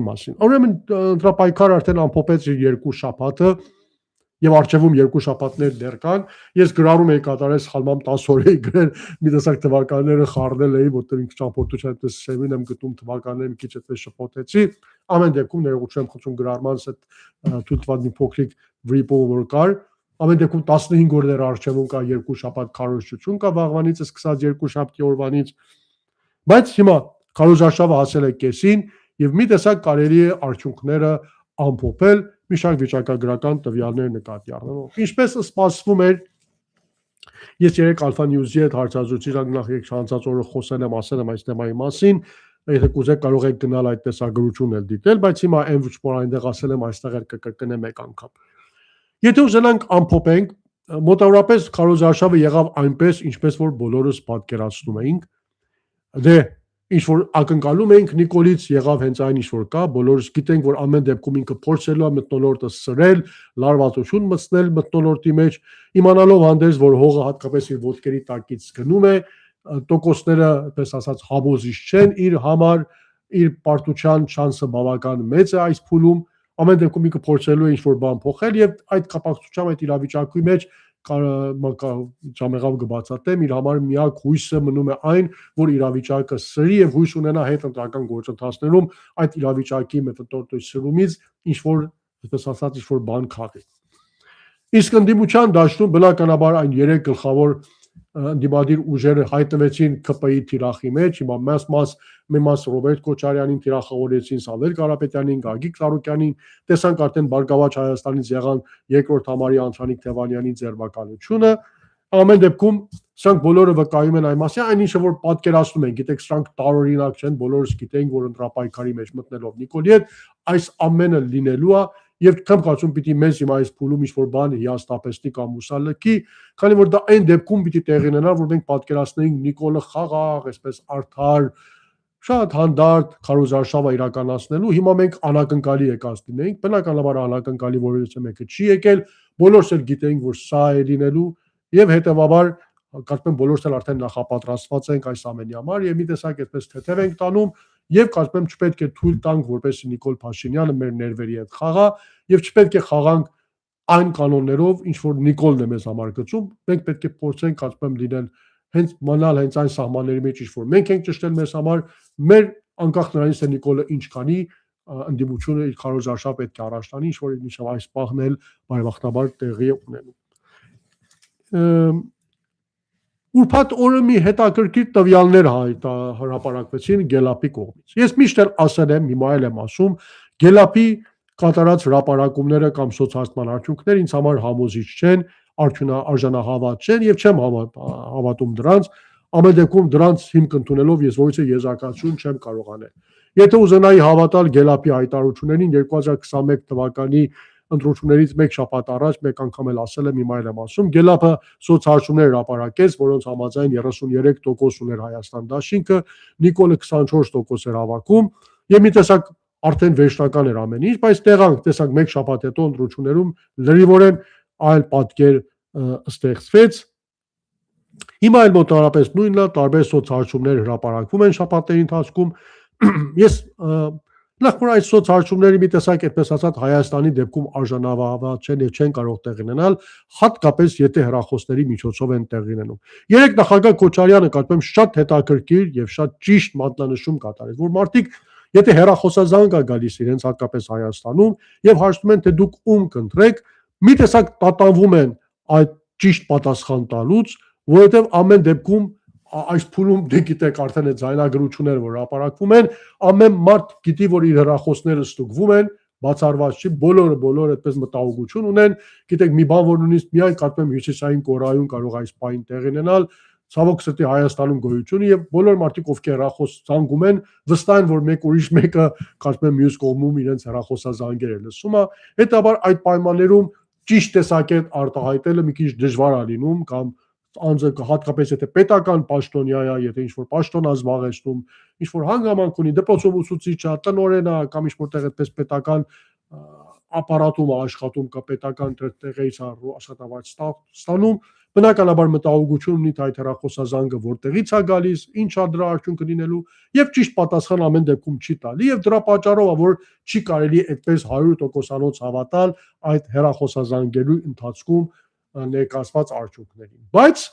մասին։ Ուրեմն ընտրապայքարը արդեն ամփոփեց իր երկու շաբաթը եւ արժեվում երկու շաբաթներ դեռ կան։ Ես գրառում եի կատարել սխալմամբ 10 օր էի գրել, մի տեսակ թվականները խառնել էի, որտեղ ինքս ճամփորդության այդպես սերմին եմ գտում թվականները մի քիչ այդպես շփոթեցի։ Ամեն դեպքում ներողություն եմ խնդրում գրառմանս այդ թույլ տված մի փոքրիկ վրիպով որ կար։ Ամեն դեպքում 15 օր դեռ արժեվում կա երկու շաբաթ քարոզություն կա վաղվանից սկսած երկու շաբթի օրվանից։ Բայց հիմա քարոզարշավը հասել է կեսին եւ մի տեսակ կարելի է արդյունքները ամփոփել մի շարք վիճակագրական տվյալներ նկատի առնելով։ Ինչպես սպասվում էր, ես երեք Alpha News-ի հետ հարցազրույցի ժամանակ անցած օրը խոսել եմ, ասել եմ այս թեմայի մասին, եթե կուզեք կարող եք գնալ այդ տեսագրությունն էլ դիտել, բայց հիմա այն ոչ որ այնտեղ ասել եմ, այստեղ էլ կկրկնեմ մեկ անգամ։ Եթե ուզենանք ամփոփենք, մոտավորապես քարոզարշավը եղավ այնպես, ինչպես որ բոլորս պատկերացնում էինք։ Դե ինչ որ ակնկալում էինք Նիկոլից եղավ հենց այն ինչ որ կա, բոլորս գիտենք որ ամեն դեպքում ինքը փորձելու է մթնոլորտը սրել, լարվածություն մտցնել մթնոլորտի մեջ, իմանալով հանդերձ որ հողը հատկապես իր ոտքերի տակից գնում է, տոկոսները, այդպես ասած, հավոզիչ չեն իր համար, իր պարտության շանսը բավական մեծ է այս փուլում, ամեն դեպքում ինքը փորձելու է ինչ որ բան փոխել եւ այդ կապակցությամբ այդ իրավիճակի մեջ ժամեղավ կբացատրեմ իր համար միակ հույսը մնում է այն, որ իրավիճակը սրի եւ հույս ունենա հետ ընտրական գործընթացներում այդ իրավիճակի մթնոլորտի սրումից ինչ որ, այսպես ասած, ինչ որ բան քաղի։ Իսկ ընդդիմության դաշտում բնականաբար այն երեք գլխավոր ընդդիմադիր ուժերը հայտնվեցին ԿՊ-ի թիրախի մեջ, հիմա մեծ Ռոբերտ Քոչարյանին թիրախավորեցին, Սամվել Կարապետյանին, Գագիկ Ծառուկյանին, տեսանք արդեն Բարգավաճ Հայաստանից եղան երկրորդ համարի Անտրանիկ Թևանյանի ձերբակալությունը, ամեն դեպքում սրանք բոլորը վկայում են այն մասին, այնինչը որ պատկերացնում են, գիտեք, սրանք տարօրինակ չեն, բոլորս գիտենք, որ ընտրապայքարի մեջ մտնելով Նիկոլի հետ այս ամենը լինելու է եւ կամ կարծում պիտի մեզ հիմա այս փուլում ինչ որ բան հիաստապեստի կամ ուսալքի, քանի որ դա այն դեպքում պիտի տեղի ունենա, որ մենք պատկերացնենք Նիկոլը խաղաղ, այսպես արդար, շատ հանդարտ քարոզարշավը իրականացնելու, հիմա մենք անակնկալի եկած լինենք, բնականաբար անակնկալի որևէ մեկը չի եկել, բոլորս էլ գիտենք, որ սա է լինելու եւ հետեւաբար կարծում եմ բոլորս էլ արդեն նախապատրաստված ենք այս ամենի համար եւ մի տեսակ այդպես թեթև ենք տանում եւ կարծում եմ չպետք է թույլ տանք որպես Նիկոլ Փաշինյանը մեր ներվերի հետ խաղա եւ չպետք է խաղանք այն կանոններով ինչ որ Նիկոլն է մեզ համար գծում մենք պետք է փորձենք կարծում եմ լինել հենց մնալ հենց այն սահմանների մեջ ինչ որ մենք ենք ճշտել մեզ համար մեր անկախ նրանից թե Նիկոլը ինչ կանի ընդդիմությունը իր քարոզարշավ պետք է առաջ տանի ինչ որ միշտ այս պահն էլ բարեբախտաբար տեղի է ունենում Ուրբաթ օրը մի հետաքրքիր տվյալներ հրապարակվեցին Գելապի կողմից։ Ես միշտ էլ ասել եմ, հիմա էլ եմ ասում, Գելապի կատարած հրապարակումները կամ սոցհարցման արդյունքները ինձ համար համոզիչ չեն, արժանահավատ չեն եւ չեմ հավատում դրանց, ամեն դեպքում դրանց հիմք ընդունելով ես որևէ եզրակացություն չեմ կարող անել։ Եթե ուզենայի հավատալ Գելապի հայտարարություններին 2021 թվականի ընտրություններից մեկ շաբաթ առաջ մեկ անգամ էլ ասել եմ, հիմա էլ եմ ասում, Գելապը սոցհարցումներ հրապարակեց, որոնց համաձայն 33% ուներ Հայաստան դաշինքը, Նիկոլը 24% էր հավաքում, եւ մի տեսակ արդեն վերջնական էր ամեն ինչ, բայց տեսանք մեկ շաբաթ հետո ընտրություններում լրիվորեն այլ պատկեր ստեղծվեց։ Հիմա էլ մոտավորապես նույնն է, տարբեր սոցհարցումներ հրապարակվում են շաբաթների ընթացքում։ Ես Նախ որ այս սոցհարցումների մի տեսակ այդպես ասած Հայաստանի դեպքում արժանավահ չեն եւ չեն կարող տեղի ունենալ, հատկապես եթե հեռախոսների միջոցով են տեղի ունենում։ Երեք նախագահ Քոչարյանը կարծում եմ շատ հետաքրքիր եւ շատ ճիշտ մատնանշում կատարեց, որ մարդիկ եթե հեռախոսազանգ է գալիս իրենց հատկապես Հայաստանում եւ հարցնում են թե դուք ում կընտրեք, մի տեսակ տատանվում են այդ ճիշտ պատասխան տալուց, որովհետեւ ամեն դեպքում այս փուլում դե գիտեք արդեն այդ զայնագրությունները որ հրապարակվում են ամեն մարդ գիտի որ իր հեռախոսները ստուգվում են բացառված չի բոլորը այդպես մտահոգություն ունեն գիտեք մի բան որ նույնիսկ միայն կարծում եմ հյուսիսային Կորեայում կարող այս պահին տեղի ունենալ ցավոք սրտի Հայաստանում գոյություն եւ բոլոր մարդիկ ովքեր հեռախոս զանգում են վստահ են որ մեկ ուրիշ մեկը կարծում եմ մյուս կողմում իրենց հեռախոսազանգերը լսում է հետաբար այդ պայմաններում ճիշտ տեսակետ արտահայտելը մի քիչ դժվար է լինում կամ անձը հատկապես եթե պետական պաշտոնյա է, եթե ինչ-որ պաշտոն է զբաղեցնում, ինչ-որ հանգամանք ունի, դպրոցում ուսուցիչ է, տնօրեն է կամ ինչ-որտեղ այդպես պետական ապարատում աշխատում կա պետական տեղից աշխատավարձ ստանում, բնականաբար մտահոգություն ունի թե այդ հեռախոսազանգը որտեղից է գալիս, ինչ է դրա արդյունքը լինելու եւ ճիշտ պատասխան ամեն դեպքում չի տալի եւ դրա պատճառով է որ չի կարելի այդպես 100%-անոց հավատալ այդ հեռախոսազանգերի ընթացքում ներկայացված արդյունքներին։ Բայց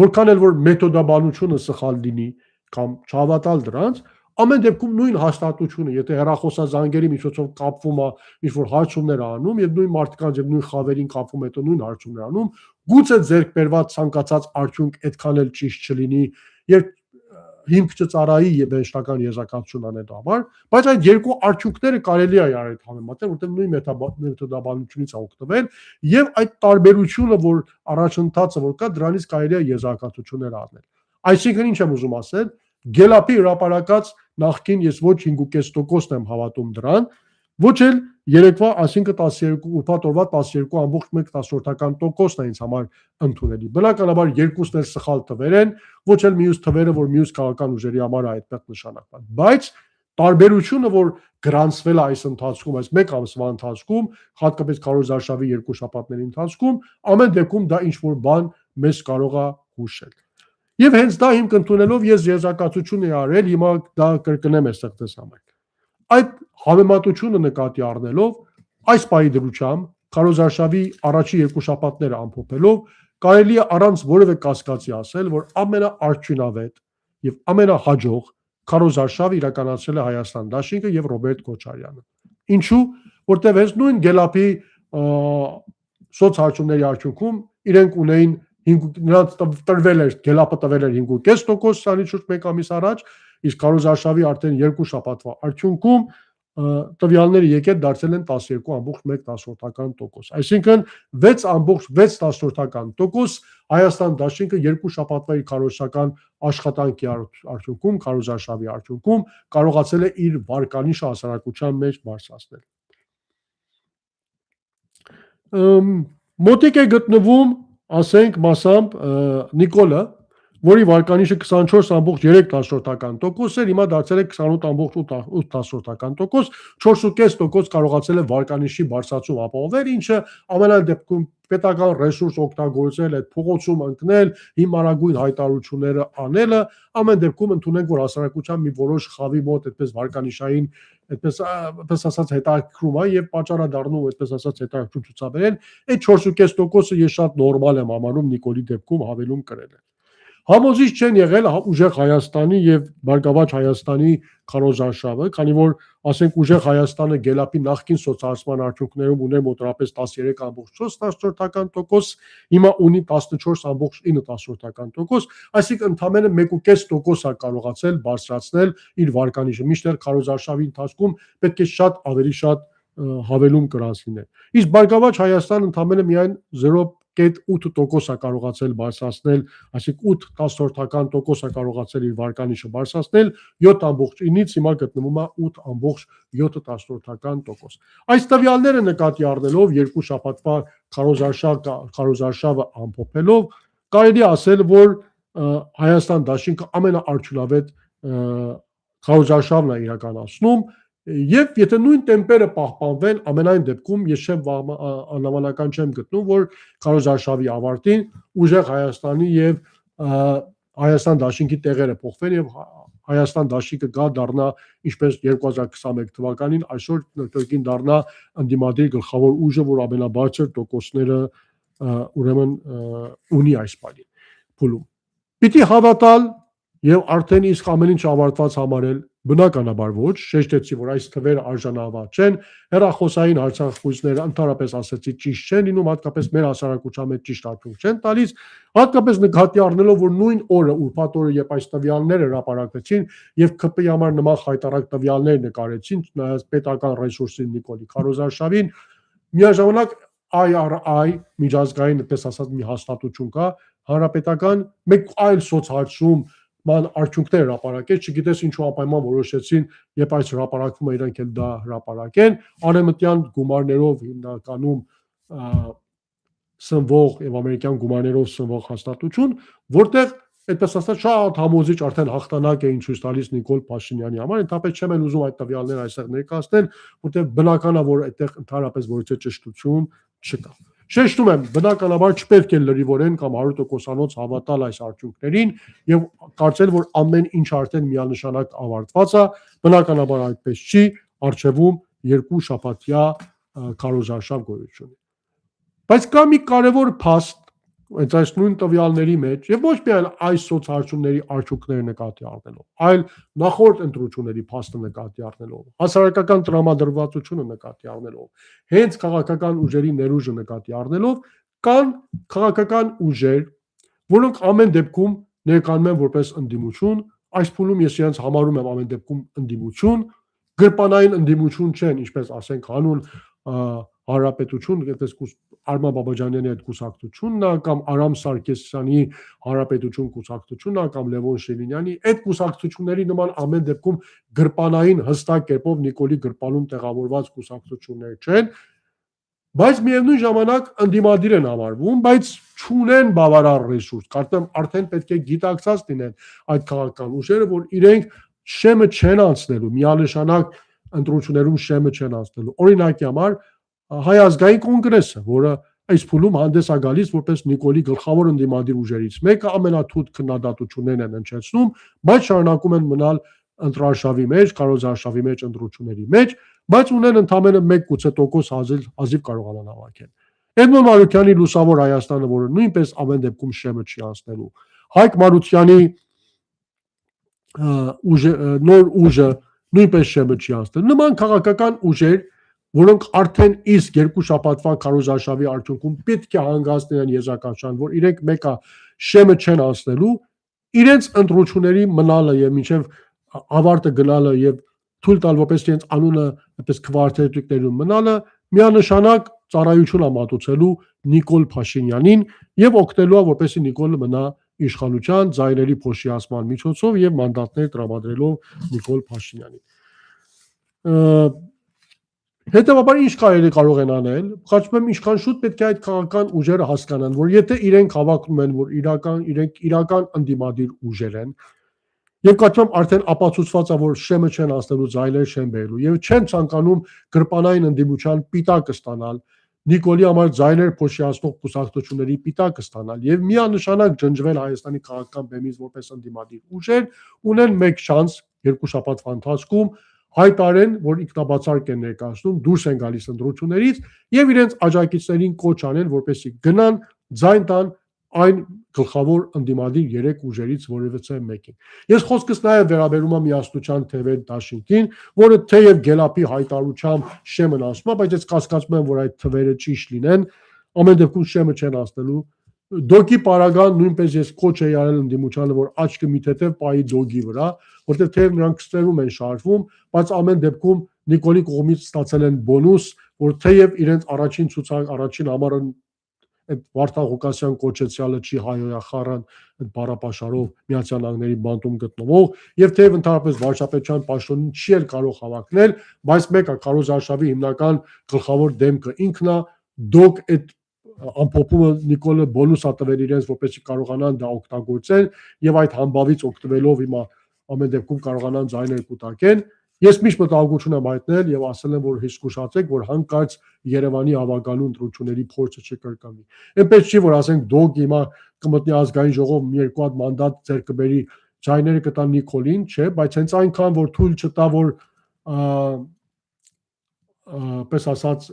որքան էլ որ մեթոդաբանությունը սխալ լինի կամ չհավատալ դրանց, ամեն դեպքում նույն հաստատությունը, եթե հեռախոսազանգերի միջոցով կապվում է, ինչ-որ հարցումներ անում եւ նույն մարդկանց եւ նույն խավերին կապվում հետո նույն հարցումներ անում, գուցե ձեռք բերված ցանկացած արդյունք այդքան էլ ճիշտ չլինի եւ հիմք չծարայի եւ վերջնական եզրակացություն անելու համար, բայց այդ երկու արդյունքները կարելի է արել համեմատել, որտեղ նույն մեթոդաբանությունից է օգտվել եւ այդ տարբերությունը, որ առաջընթացը որ կա, դրանից կարելի է եզրակացություններ անել։ Այսինքն ինչ եմ ուզում ասել, Գելափի հրապարակած նախքին ես ոչ 5.5% եմ հավատում դրան, ոչ էլ երեկվա, այսինքն 12 ուրբաթ օրվա 12.1%-ն է ինձ համար ընդունելի։ Բնականաբար երկուսն էլ սխալ թվեր են, ոչ էլ մյուս թվերը, որ մյուս քաղաքական ուժերի համար է այդպես նշանակված։ Բայց տարբերությունը, որ գրանցվել է այս ընթացքում, այս մեկ ամսվա ընթացքում, հատկապես Քարոզ Արշավի երկու շաբաթների ընթացքում, ամեն դեպքում դա ինչ որ բան մեզ կարող է հուշել։ Եվ հենց դա հիմք ընդունելով ես եզրակացություն եմ արել, հիմա դա կրկնեմ այստեղ ձեզ համար։ Այդ համեմատությունը նկատի առնելով, այս պահի դրությամբ Քարոզ Արշավի առաջի երկու շաբաթները ամփոփելով, կարելի է առանց որևէ կասկածի ասել, որ ամենաարդյունավետ եւ ամենահաջող Քարոզ Արշավը իրականացրել է Հայաստան Դաշինքը եւ Ռոբերտ Քոչարյանը։ Ինչու՞, որտեղ հենց նույն Գելափի սոցհարցումների արդյունքում իրենք ունեին նրանց տրվել էր Գելափը տվել էր 5.5%, սանի շուրջ մեկ ամիս առաջ, իսկ Քարոզ Արշավի արդեն երկու շաբաթվա արդյունքում տվյալները եկել դարձել են 12.1%, այսինքն 6.6% Հայաստան Դաշինքը երկու շաբաթվա իր քարոզչական աշխատանքի արդյունքում, Քարոզ Արշավի արդյունքում կարողացել է իր վարկանիշը հասարակության մեջ բարձրացնել։ Մոտիկ է գտնվում, ասենք մասամբ Նիկոլը, որի վարկանիշը 24.3% էր, հիմա դարձել է 28.8%, 4.5% կարողացել է վարկանիշի բարձրացում ապահովել, ինչը ամենայն դեպքում պետական ռեսուրս օգտագործել, այդ փողոցում ընկնել, հիմարագույն հայտարարությունները անելը, ամեն դեպքում ընդունենք, որ հասարակության մի որոշ խավի մոտ այդպես վարկանիշային, այդպես ասած հետաքրքրում է եւ պատճառ է դառնում այդպես ասած հետաքրքրում ցուցաբերել, այդ 4.5%-ը ես շատ նորմալ եմ համարում Նիկոլի դեպքում հավելում կրելը։ Համոզիչ չեն եղել ուժեղ Հայաստանի եւ Բարգավաճ Հայաստանի Քարոզ Արշավը, քանի որ ասենք ուժեղ Հայաստանը Գելափի նախկին սոցհարցման արդյունքներում ուներ մոտավորապես 13.4%, հիմա ունի 14.9%, այսինքն ընդամենը 1.5% է կարողացել բարձրացնել իր վարկանիշը, մինչդեռ Քարոզ Արշավի ընթացքում պետք է շատ ավելի շատ հավելում կրած լինել։ Իսկ Բարգավաճ Հայաստանը ընդամենը միայն 0.8% է կարողացել բարձրացնել, այսինքն 0.8% է կարողացել իր վարկանիշը բարձրացնել 7.9-ից հիմա գտնվում է 8.7%։ Այս տվյալները նկատի առնելով երկու շաբաթվա Քարոզ Արշավը ամփոփելով, կարելի է ասել, որ Հայաստան Դաշինքը ամենաարդյունավետ Քարոզ Արշավն է իրականացնում եւ եթե նույն տեմպերը պահպանվեն, ամենայն դեպքում ես անհավանական չեմ գտնում, որ Քարոզ Արշավի ավարտին ուժեղ Հայաստանի եւ Հայաստան Դաշինքի տեղերը փոխվեն եւ Հայաստան Դաշինքը գա դառնա ինչպես 2021 թվականին, այսօր կրկին դառնա ընդդիմադիր գլխավոր ուժը, որ ամենաբարձր տոկոսները ուրեմն ունի այս բանի փուլում։ Պիտի հավատալ եւ արդեն իսկ ամեն ինչ ավարտված համարել, բնականաբար ոչ, շեշտեցի, որ այս թվերը արժանավատ չեն, հեռախոսային հարցախոսները ընդհանրապես ասեցի ճիշտ չեն լինում, հատկապես մեր հասարակության մեջ ճիշտ արդյունք չեն տալիս, հատկապես նկատի առնելով, որ նույն օրը, ուրբաթ օրը, երբ այս տվյալները հրապարակվեցին եւ ԿՊ-ի համար նման խայտարակ տվյալներ նկարեցին, նայած պետական ռեսուրսին Նիկոլի Քարոզ Արշավին, միաժամանակ IRI միջազգային, այդպես ասած, մի հաստատություն կա, հանրապետական մեկ այլ սոցհարցում ման արդյունքներ հրապարակեց, չգիտես ինչու անպայման որոշեցին, երբ այս հրապարակվում է իրենք էլ դա հրապարակեն, արևմտյան գումարներով հիմնականում սնվող եւ ամերիկյան գումարներով սնվող հաստատություն, որտեղ այդպես ասած շատ համոզիչ արդեն հաղթանակ էին ցույց տալիս Նիկոլ Փաշինյանի համար, ընդհանրապես չեմ էլ ուզում այդ տվյալները այստեղ ներկայացնել, որտեղ բնական է, որ այդտեղ ընդհանրապես որից ճշտություն չկա։ Շեշտում եմ, բնականաբար չպետք է լրիվորեն կամ 100%-անոց հավատալ այս արդյունքներին եւ կարծել, որ ամեն ինչ արդեն միանշանակ ավարտված է, բնականաբար այդպես չի, արժևում 2 շաբաթյա քարոզարշավ գոյություն ունի։ Բայց կա մի կարևոր փաստ այդ այս նույն տվյալների մեջ եւ ոչ միայն այս սոցհարցումների արդյունքները նկատի առնելով, այլ նախորդ ընտրությունների փաստը նկատի առնելով, հասարակական տրամադրվածությունը նկատի առնելով, հենց քաղաքական ուժերի ներուժը նկատի առնելով, կան քաղաքական ուժեր, որոնք ամեն դեպքում ներկայանում են որպես ընդդիմություն, այս փուլում ես իրենց համարում եմ ամեն դեպքում ընդդիմություն, գրպանային ընդդիմություն չեն, ինչպես ասենք հանուն Հանրապետություն, այդպես Արման Բաբաջանյանի այդ կուսակցությունն է կամ Արամ Սարգսյանի Հանրապետություն կուսակցությունն է կամ Լևոն Շևինյանի այդ կուսակցությունների նման ամեն դեպքում գրպանային հստակ կերպով Նիկոլի գրպանում տեղավորված կուսակցություններ չեն, բայց միևնույն ժամանակ ընդդիմադիր են համարվում, բայց չունեն բավարար ռեսուրս, կարծեմ արդեն պետք է գիտակցած լինեն այդ քաղաքական ուժերը, որ իրենք շեմը չեն անցնելու, միանշանակ ընտրություններում շեմը չեն անցնելու։ Օրինակի համար Հայ ազգային կոնգրեսը, որը այս փուլում հանդես է գալիս որպես Նիկոլի գլխավոր ընդդիմադիր ուժերից մեկը, ամենաթույլ քննադատություններն են հնչեցնում, բայց շարունակում են մնալ ընտրարշավի մեջ, քարոզարշավի մեջ, ընտրությունների մեջ, բայց ունեն ընդամենը 1% հազիվ կարողանան հավաքել։ Էդմոն Մարուկյանի Լուսավոր Հայաստանը, որը նույնպես ամեն դեպքում շեմը չի անցնելու, Հայկ Մարությանի նոր ուժը նույնպես շեմը չի անցնելու։ Նման քաղաքական ուժեր, որոնք արդեն իսկ 2 շաբաթվա քարոզարշավի արդյունքում պետք է հանգեցնեն եզրակացության, որ իրենք մեկը շեմը չեն անցնելու, իրենց ընտրությունների մնալը եւ մինչեւ ավարտը գնալը եւ թույլ տալ որպես իրենց անունը այդպես քվարտետիկներում մնալը միանշանակ ծառայություն է մատուցելու Նիկոլ Փաշինյանին եւ օգնելու է որպեսզի Նիկոլը մնա իշխանության ձայների փոշիացման միջոցով եւ մանդատներ տրամադրելով Նիկոլ Փաշինյանին։ Հետևաբար ինչ կարող են անել, կարծում եմ ինչքան շուտ պետք է այդ քաղաքական ուժերը հասկանան, որ եթե իրենք հավակնում են, որ իրենք իրական ընդդիմադիր ուժեր են, եւ կարծում եմ արդեն ապացուցված է, որ շեմը չեն անցնելու, ձայներ չեն բերելու եւ չեն ցանկանում գրպանային ընդդիմության պիտակը ստանալ, Նիկոլի համար ձայներ փոշիացնող կուսակցությունների պիտակը ստանալ եւ միանշանակ ջնջվել Հայաստանի քաղաքական բեմից որպես ընդդիմադիր ուժեր, ունեն մեկ շանս 2 շաբաթվա ընթացքում հայտարեն, որ ինքնաբացարկ են ներկայացնում, դուրս են գալիս ընտրություններից եւ իրենց աջակիցներին կոչ անեն, որպեսզի գնան ձայն տան այն գլխավոր ընդդիմադիր 3 ուժերից որևիցե մեկին։ Ես խոսքս նաեւ վերաբերում եմ Միասնության TV դաշինքին, որը թեև Գելապի հայտարարությամբ շեմն ասում է, բայց ես կասկածում եմ, որ այդ թվերը ճիշտ լինեն, ամեն դեպքում շեմը չեն ասնելու։ Դոգի պարագան նույնպես ես կոչ էի արել ընդդիմությանը, որ աչքը մի թեթև պայի դոգի վրա, որտեղ թեև նրանք ստերում են շարժվում, բայց ամեն դեպքում Նիկոլի կողմից ստացել են բոնուս, որ թեև իրենց առաջին ցուցակ, առաջին համարը այդ Վարդան Ղուկասյան կոչեցյալը չի հայոյախառն այդ բառապաշարով Միացյալ Նահանգների բանտում գտնվող եւ թեև ընդհանրապես վարչապետության պաշտոնին չի էլ կարող հավակնել, բայց մեկը քարոզարշավի հիմնական գլխավոր դեմքը ինքն է, դոկ այդ ամփոփումը Նիկոլը բոնուս է տվել իրենց, որպեսզի կարողանան դա օգտագործեն եւ այդ համբավից օգտվելով հիմա ամեն դեպքում կարողանան ձայներ կուտակեն։ Ես միշտ մտահոգություն եմ հայտնել եւ ասել եմ, որ հիշկուշացեք, որ հանկարծ Երևանի հավաքանու ընտրությունների փորձը չկրկնվի։ Այնպես չի, որ ասենք դոգ հիմա կմտնի ազգային ժողով մի երկու հատ մանդատ ձեռք կբերի, ձայները կտա Նիկոլին, չէ, բայց հենց այնքան որ թույլ չտա, որ պես ասած